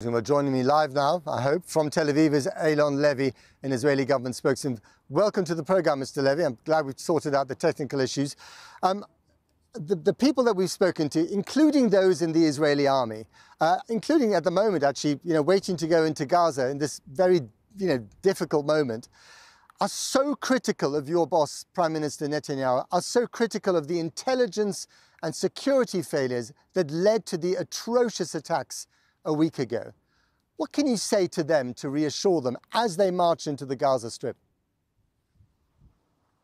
Well, joining me live now, I hope, from Tel Aviv is Eylon Levy, an Israeli government spokesman. Welcome to the programme, Mr. Levy. I'm glad we've sorted out the technical issues. The people that we've spoken to, including those in the Israeli army, including at the moment, actually, waiting to go into Gaza in this very, difficult moment, are so critical of your boss, Prime Minister Netanyahu, are so critical of the intelligence and security failures that led to the atrocious attacks a week ago. What can you say to them to reassure them as they march into the Gaza Strip?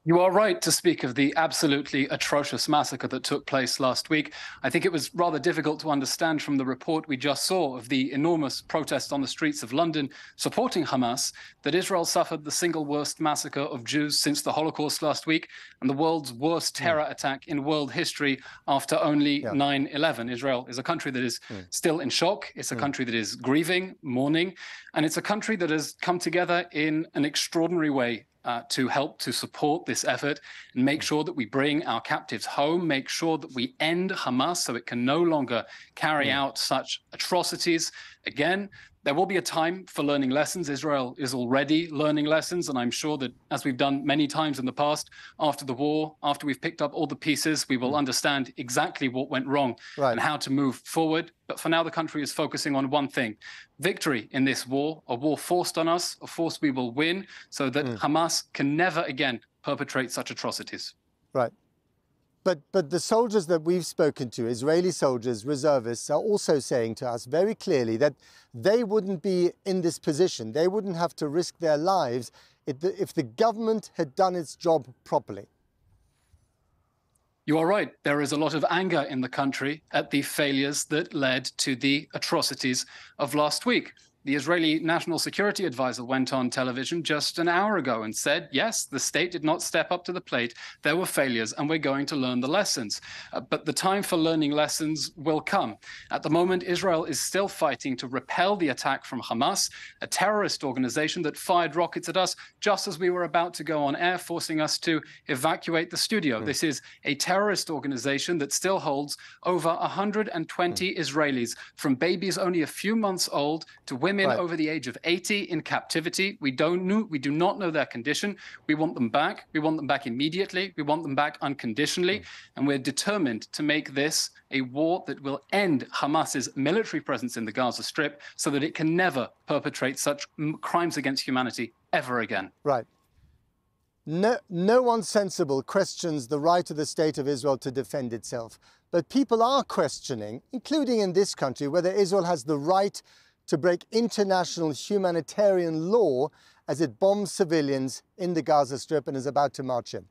You are right to speak of the absolutely atrocious massacre that took place last week. I think it was rather difficult to understand from the report we just saw of the enormous protests on the streets of London supporting Hamas that Israel suffered the single worst massacre of Jews since the Holocaust last week and the world's worst terror attack in world history after only 9/11. Israel is a country that is still in shock. It's a country that is grieving, mourning, and it's a country that has come together in an extraordinary way to help to support this effort and make sure that we bring our captives home, make sure that we end Hamas so it can no longer carry out such atrocities. Again, there will be a time for learning lessons. Israel is already learning lessons, and I'm sure that, as we've done many times in the past, after the war, after we've picked up all the pieces, we will understand exactly what went wrong and how to move forward. But for now, the country is focusing on one thing: victory in this war, a war forced on us, a force we will win, so that Hamas can never again perpetrate such atrocities. Right. But the soldiers that we've spoken to, Israeli soldiers, reservists, are also saying to us very clearly that they wouldn't be in this position. They wouldn't have to risk their lives if the government had done its job properly. You are right. There is a lot of anger in the country at the failures that led to the atrocities of last week. The Israeli National Security Advisor went on television just an hour ago and said, yes, the state did not step up to the plate. There were failures, and we're going to learn the lessons. But the time for learning lessons will come. At the moment, Israel is still fighting to repel the attack from Hamas, a terrorist organization that fired rockets at us just as we were about to go on air, forcing us to evacuate the studio. This is a terrorist organization that still holds over 120 Israelis, from babies only a few months old to women over the age of 80 in captivity. We do not know their condition. We want them back. We want them back immediately. We want them back unconditionally. And we're determined to make this a war that will end Hamas's military presence in the Gaza Strip so that it can never perpetrate such crimes against humanity ever again. Right. No one sensible questions the right of the State of Israel to defend itself. But people are questioning, including in this country, whether Israel has the right to break international humanitarian law as it bombs civilians in the Gaza Strip and is about to march in.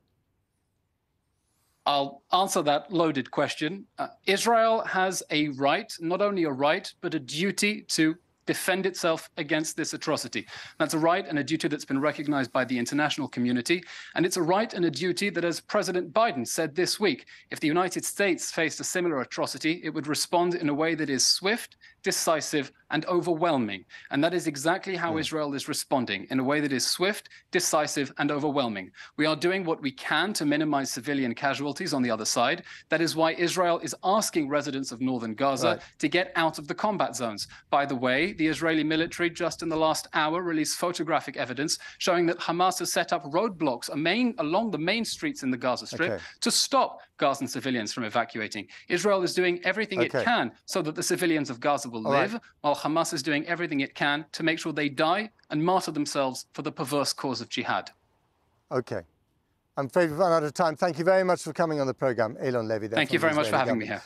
I'll answer that loaded question. Israel has a right, not only a right, but a duty to defend itself against this atrocity. That's a right and a duty that's been recognized by the international community. And it's a right and a duty that, as President Biden said this week, if the United States faced a similar atrocity, it would respond in a way that is swift, decisive, and overwhelming. And that is exactly how Israel is responding, in a way that is swift, decisive, and overwhelming. We are doing what we can to minimize civilian casualties on the other side. That is why Israel is asking residents of northern Gaza to get out of the combat zones. By the way, the Israeli military just in the last hour released photographic evidence showing that Hamas has set up roadblocks along the main streets in the Gaza Strip to stop Gazan civilians from evacuating. Israel is doing everything it can so that the civilians of Gaza will live, while Hamas is doing everything it can to make sure they die and martyr themselves for the perverse cause of jihad. Okay. I'm afraid we've run out of time. Thank you very much for coming on the programme, Eylon Levy. Thank you very much for having me here.